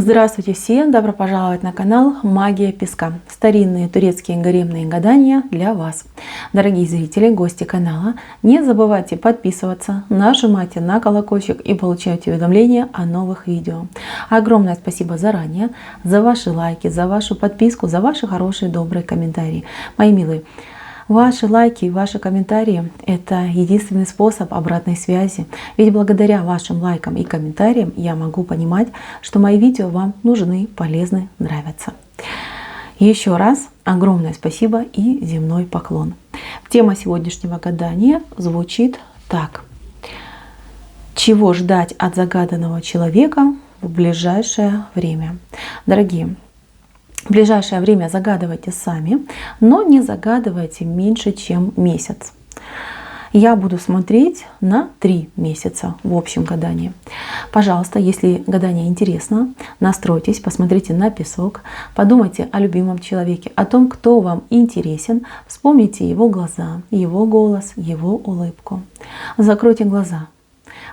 Здравствуйте все! Добро пожаловать на канал Магия Песка. Старинные турецкие гаремные гадания для вас. Дорогие зрители, гости канала, не забывайте подписываться, нажимайте на колокольчик и получайте уведомления о новых видео. Огромное спасибо заранее за ваши лайки, за вашу подписку, за ваши хорошие добрые комментарии. Мои милые, ваши лайки и ваши комментарии – это единственный способ обратной связи. Ведь благодаря вашим лайкам и комментариям я могу понимать, что мои видео вам нужны, полезны, нравятся. Еще раз огромное спасибо и земной поклон. Тема сегодняшнего гадания звучит так. Чего ждать от загаданного человека в ближайшее время? Дорогие, в ближайшее время загадывайте сами, но не загадывайте меньше, чем месяц. Я буду смотреть на 3 месяца в общем гадании. Пожалуйста, если гадание интересно, настройтесь, посмотрите на песок, подумайте о любимом человеке, о том, кто вам интересен, вспомните его глаза, его голос, его улыбку. Закройте глаза.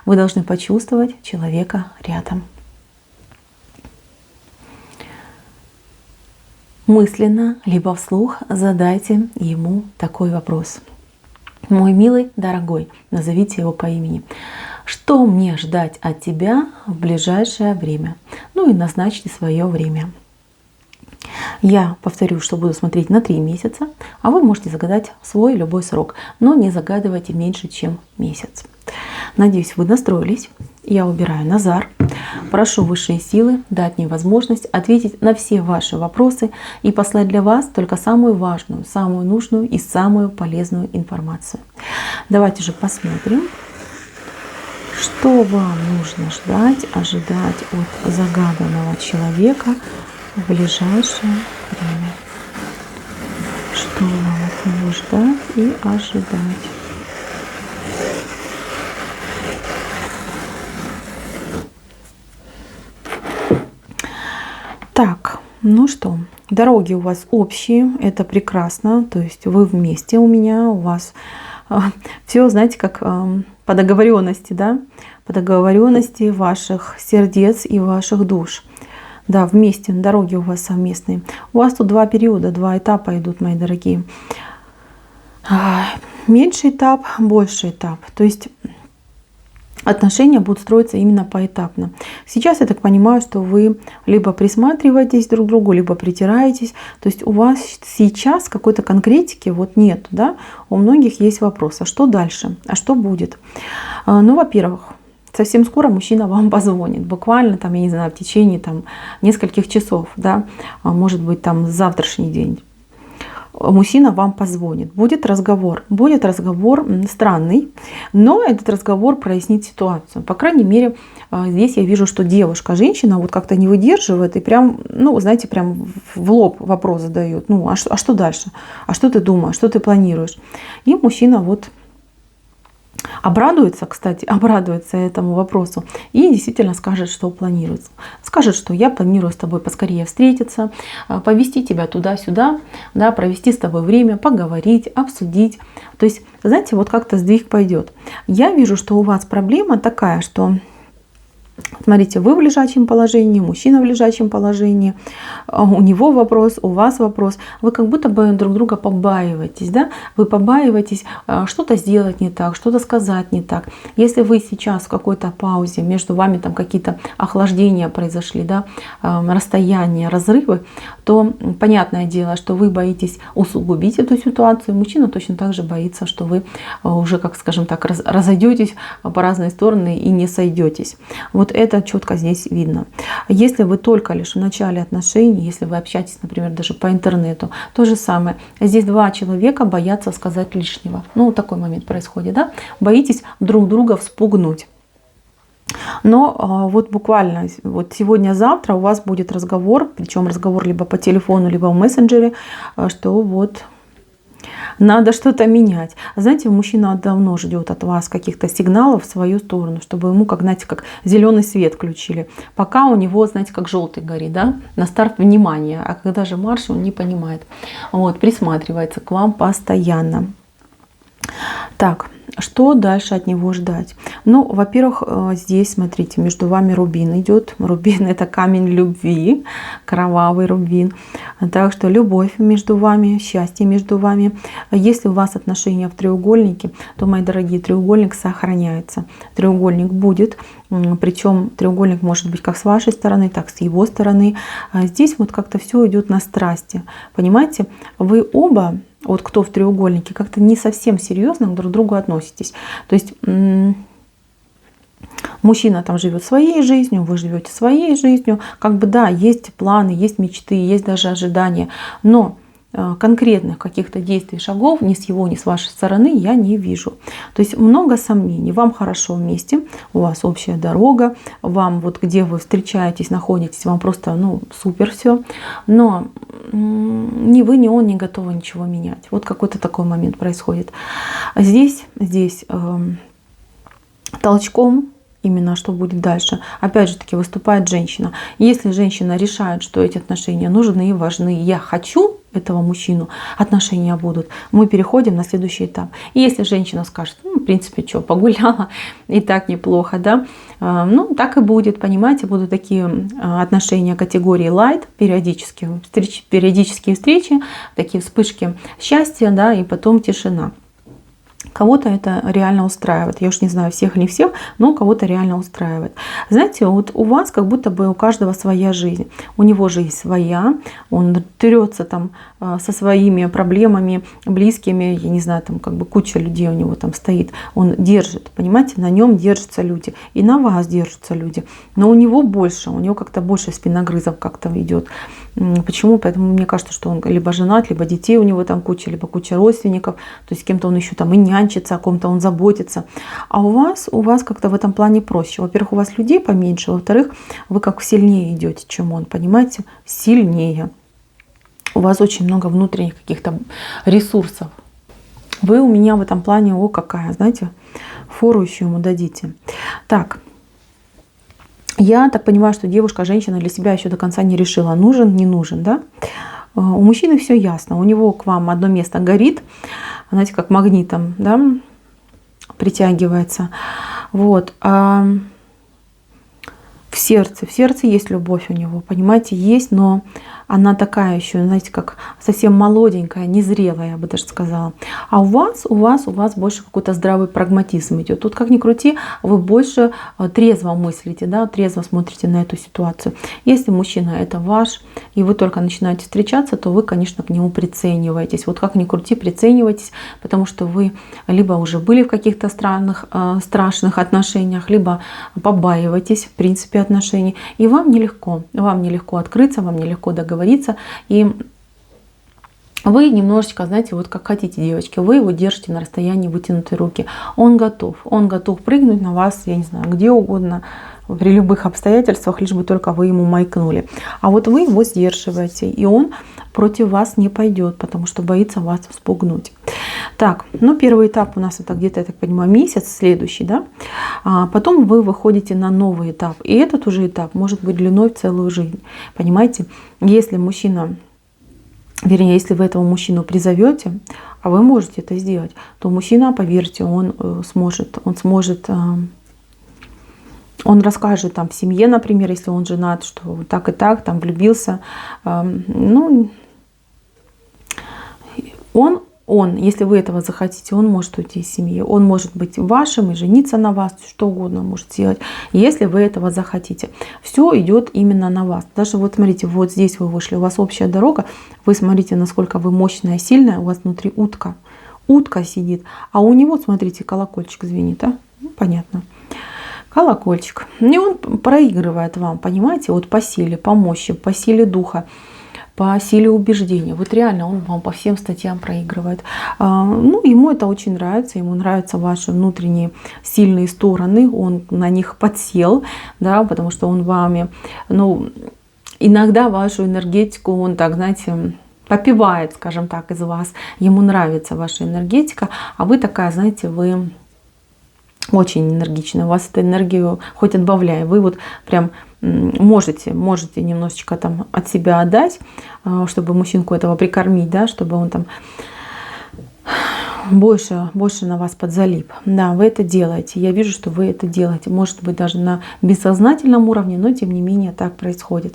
Вы должны почувствовать человека рядом. Мысленно, либо вслух задайте ему такой вопрос. Мой милый, дорогой, назовите его по имени. Что мне ждать от тебя в ближайшее время? Ну и назначьте свое время. Я повторю, что буду смотреть на 3 месяца, а вы можете загадать свой любой срок, но не загадывайте меньше, чем месяц. Надеюсь, вы настроились. Я убираю Назар. Прошу высшие силы дать мне возможность ответить на все ваши вопросы и послать для вас только самую важную, самую нужную и самую полезную информацию. Давайте же посмотрим, что вам нужно ждать, ожидать от загаданного человека в ближайшее время. Что вам от него ждать и ожидать. Так, ну что, дороги у вас общие, это прекрасно, то есть вы вместе у меня, у вас все, знаете, как по договоренности, да, по договоренности ваших сердец и ваших душ. Да, вместе, дороги у вас совместные. У вас тут 2 периода, 2 этапа идут, мои дорогие. Меньший этап, больший этап, то есть отношения будут строиться именно поэтапно. Сейчас я так понимаю, что вы либо присматриваетесь друг к другу, либо притираетесь. То есть у вас сейчас какой-то конкретики вот нет, да? У многих есть вопрос, а что дальше? А что будет? Ну, во-первых, совсем скоро мужчина вам позвонит. Буквально там, я не знаю, в течение там нескольких часов, да? Может быть, там завтрашний день. Мужчина вам позвонит. Будет разговор странный, но этот разговор прояснит ситуацию. По крайней мере, здесь я вижу, что девушка, женщина вот как-то не выдерживает и прям, ну, знаете, прям в лоб вопрос задает. Ну, а что дальше? А что ты думаешь? Что ты планируешь? И мужчина вот обрадуется, кстати, обрадуется этому вопросу и действительно скажет, что планируется. Скажет, что я планирую с тобой поскорее встретиться, повести тебя туда-сюда, да, провести с тобой время, поговорить, обсудить. То есть, знаете, вот как-то сдвиг пойдет. Я вижу, что у вас проблема такая, что смотрите, вы в лежачем положении, мужчина в лежачем положении, у него вопрос, у вас вопрос. Вы как будто бы друг друга побаиваетесь, да? Вы побаиваетесь что-то сделать не так, что-то сказать не так. Если вы сейчас в какой-то паузе, между вами там какие-то охлаждения произошли, да, расстояния, разрывы, то понятное дело, что вы боитесь усугубить эту ситуацию. Мужчина точно так же боится, что вы уже, как скажем так, разойдетесь по разные стороны и не сойдетесь. Вот это четко здесь видно. Если вы только лишь в начале отношений, если вы общаетесь, например, даже по интернету, то же самое. Здесь 2 человека боятся сказать лишнего. Ну, такой момент происходит, да? Боитесь друг друга вспугнуть. Но вот буквально вот сегодня-завтра у вас будет разговор, причем разговор либо по телефону, либо в мессенджере, что вот надо что-то менять. Знаете, мужчина давно ждет от вас каких-то сигналов в свою сторону, чтобы ему, как, знаете, как зеленый свет включили. Пока у него, знаете, как желтый горит, да, на старт внимания. А когда же марш, он не понимает. Вот, присматривается к вам постоянно. Так, Что дальше от него ждать? Ну, во-первых, здесь, смотрите, между вами рубин идет. Рубин — это камень любви, кровавый рубин. Так что любовь между вами, счастье между вами. Если у вас отношения в треугольнике, то, мои дорогие, треугольник сохраняется. Треугольник будет. Причем треугольник может быть как с вашей стороны, так и с его стороны. Здесь вот как-то все идет на страсти. Понимаете, вы оба, вот кто в треугольнике, как-то не совсем серьезно друг к другу относитесь. То есть мужчина там живет своей жизнью, вы живете своей жизнью. Как бы да, есть планы, есть мечты, есть даже ожидания. Но конкретных каких-то действий, шагов ни с его, ни с вашей стороны я не вижу. То есть много сомнений. Вам хорошо вместе, у вас общая дорога, вам вот где вы встречаетесь, находитесь, вам просто супер все. Но ни вы, ни он не готовы ничего менять. Вот какой-то такой момент происходит. Здесь толчком, именно что будет дальше, опять же таки выступает женщина. Если женщина решает, что эти отношения нужны и важны, я хочу этого мужчину, отношения будут, мы переходим на следующий этап. И если женщина скажет, в принципе, что, погуляла, и так неплохо, да, так и будет, понимаете, будут такие отношения категории light, периодические встречи, такие вспышки счастья, да, и потом тишина. Кого-то это реально устраивает. Я уж не знаю, всех или не всех, но кого-то реально устраивает. Знаете, вот у вас как будто бы у каждого своя жизнь. У него жизнь своя, он трется там со своими проблемами, близкими, я не знаю, там как бы куча людей у него там стоит. Он держит, понимаете, на нем держатся люди. И на вас держатся люди. Но у него больше, у него как-то больше спиногрызов как-то идет. Почему? Поэтому мне кажется, что он либо женат, либо детей у него там куча, либо куча родственников. То есть с кем-то он еще там и нянчится, о ком-то он заботится. А у вас как-то в этом плане проще. Во-первых, у вас людей поменьше. Во-вторых, вы как сильнее идете, чем он, понимаете? Сильнее. У вас очень много внутренних каких-то ресурсов. Вы у меня в этом плане, какая, знаете, фору еще ему дадите. Так. Я так понимаю, что девушка, женщина для себя еще до конца не решила, нужен, не нужен, да? У мужчины все ясно, у него к вам одно место горит, знаете, как магнитом, да, притягивается. Вот. А в сердце есть любовь у него, понимаете, есть, но она такая еще, знаете, как совсем молоденькая, незрелая, я бы даже сказала. А у вас больше какой-то здравый прагматизм идет. Тут как ни крути, вы больше трезво мыслите, да, трезво смотрите на эту ситуацию. Если мужчина это ваш, и вы только начинаете встречаться, то вы, конечно, к нему прицениваетесь. Вот как ни крути, приценивайтесь, потому что вы либо уже были в каких-то страшных отношениях, либо побаиваетесь, в принципе, отношений. И вам нелегко открыться, вам нелегко договориться. И вы немножечко, знаете, вот как хотите, девочки, вы его держите на расстоянии вытянутой руки. Он готов прыгнуть на вас, я не знаю, где угодно, при любых обстоятельствах, лишь бы только вы ему маякнули. А вот вы его сдерживаете, и он против вас не пойдет, потому что боится вас вспугнуть. Так, первый этап у нас это где-то, я так понимаю, месяц, следующий, да? А потом вы выходите на новый этап. И этот уже этап может быть длиной в целую жизнь. Понимаете? Если если вы этого мужчину призовете, а вы можете это сделать, то мужчина, поверьте, он расскажет там в семье, например, если он женат, что так и так, там влюбился. Если вы этого захотите, он может уйти из семьи. Он может быть вашим и жениться на вас, что угодно может сделать, если вы этого захотите. Все идет именно на вас. Даже вот смотрите, вот здесь вы вышли, у вас общая дорога. Вы смотрите, насколько вы мощная, сильная, у вас внутри утка. Утка сидит, а у него, смотрите, колокольчик звенит. Понятно. Колокольчик. И он проигрывает вам, понимаете, вот по силе, по мощи, по силе духа, по силе убеждения. Вот реально он вам по всем статьям проигрывает. Ему это очень нравится. Ему нравятся ваши внутренние сильные стороны. Он на них подсел, да, потому что он вами, иногда вашу энергетику, он так, знаете, попивает, скажем так, из вас. Ему нравится ваша энергетика, а вы такая, знаете, вы очень энергичная. У вас эту энергию хоть отбавляй. Вы вот прям можете немножечко там от себя отдать, чтобы мужчинку этого прикормить, да, чтобы он там больше на вас подзалип. Да, вы это делаете. Я вижу, что вы это делаете. Может быть, даже на бессознательном уровне, но тем не менее так происходит.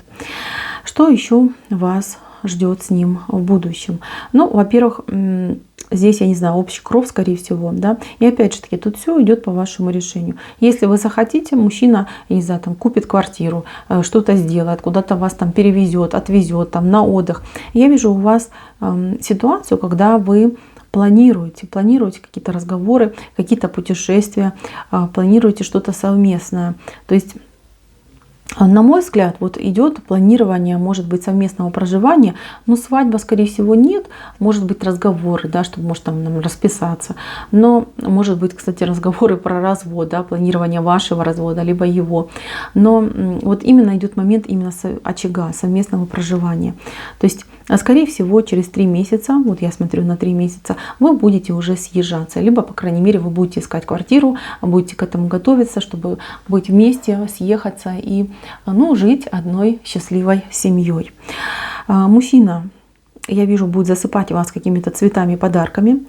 Что еще вас ждет с ним в будущем? Ну, во-первых, здесь, я не знаю, общий кровь, скорее всего, да. И опять же таки, тут все идет по вашему решению. Если вы захотите, мужчина, я не знаю, там купит квартиру, что-то сделает, куда-то вас там перевезет, отвезет там на отдых. Я вижу у вас ситуацию, когда вы планируете какие-то разговоры, какие-то путешествия, планируете что-то совместное. То есть, на мой взгляд, вот идет планирование, может быть, совместного проживания, но свадьба, скорее всего, нет. Может быть, разговоры, да, чтобы, может, там нам расписаться. Но, может быть, кстати, разговоры про развод, да, планирование вашего развода, либо его. Но вот именно идет момент именно очага, совместного проживания. То есть, скорее всего, через 3 месяца, вот я смотрю на 3 месяца, вы будете уже съезжаться. Либо, по крайней мере, вы будете искать квартиру, будете к этому готовиться, чтобы быть вместе, съехаться и жить одной счастливой семьей. Мужчина, я вижу, будет засыпать вас какими-то цветами, подарками,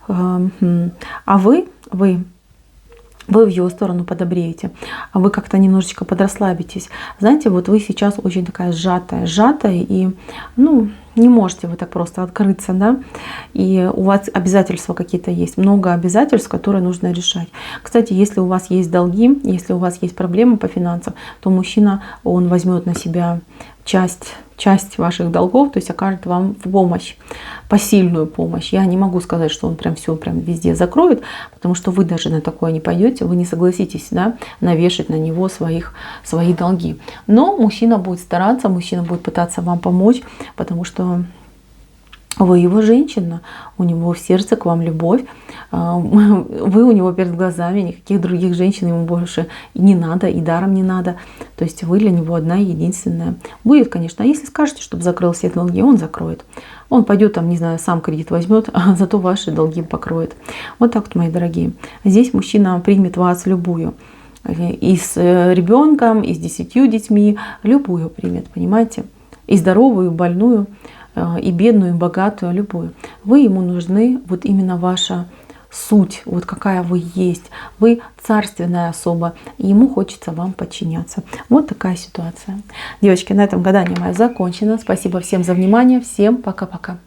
а вы в его сторону подобреете, а вы как-то немножечко подрасслабитесь. Знаете, вот вы сейчас очень такая сжатая, и не можете вы так просто открыться, да, и у вас обязательства какие-то есть, много обязательств, которые нужно решать. Кстати, если у вас есть долги, если у вас есть проблемы по финансам, то мужчина, он возьмет на себя часть ваших долгов, то есть окажет вам в помощь, посильную помощь. Я не могу сказать, что он прям все прям везде закроет, потому что вы даже на такое не пойдете, вы не согласитесь, да, навешать на него свои долги. Но мужчина будет стараться, мужчина будет пытаться вам помочь, потому что вы его женщина, у него в сердце к вам любовь, вы у него перед глазами, никаких других женщин ему больше и не надо, и даром не надо. То есть вы для него одна единственная. Будет, конечно, а если скажете, чтобы закрыл все долги, он закроет. Он пойдет там, не знаю, сам кредит возьмет, а зато ваши долги покроет. Вот так вот, мои дорогие. Здесь мужчина примет вас любую. И с ребенком, и с 10 детьми, любую примет, понимаете? И здоровую, и больную, и бедную, и богатую, любую. Вы ему нужны, вот именно ваша суть, вот какая вы есть. Вы царственная особа, и ему хочется вам подчиняться. Вот такая ситуация. Девочки, на этом гадание мое закончено. Спасибо всем за внимание. Всем пока-пока.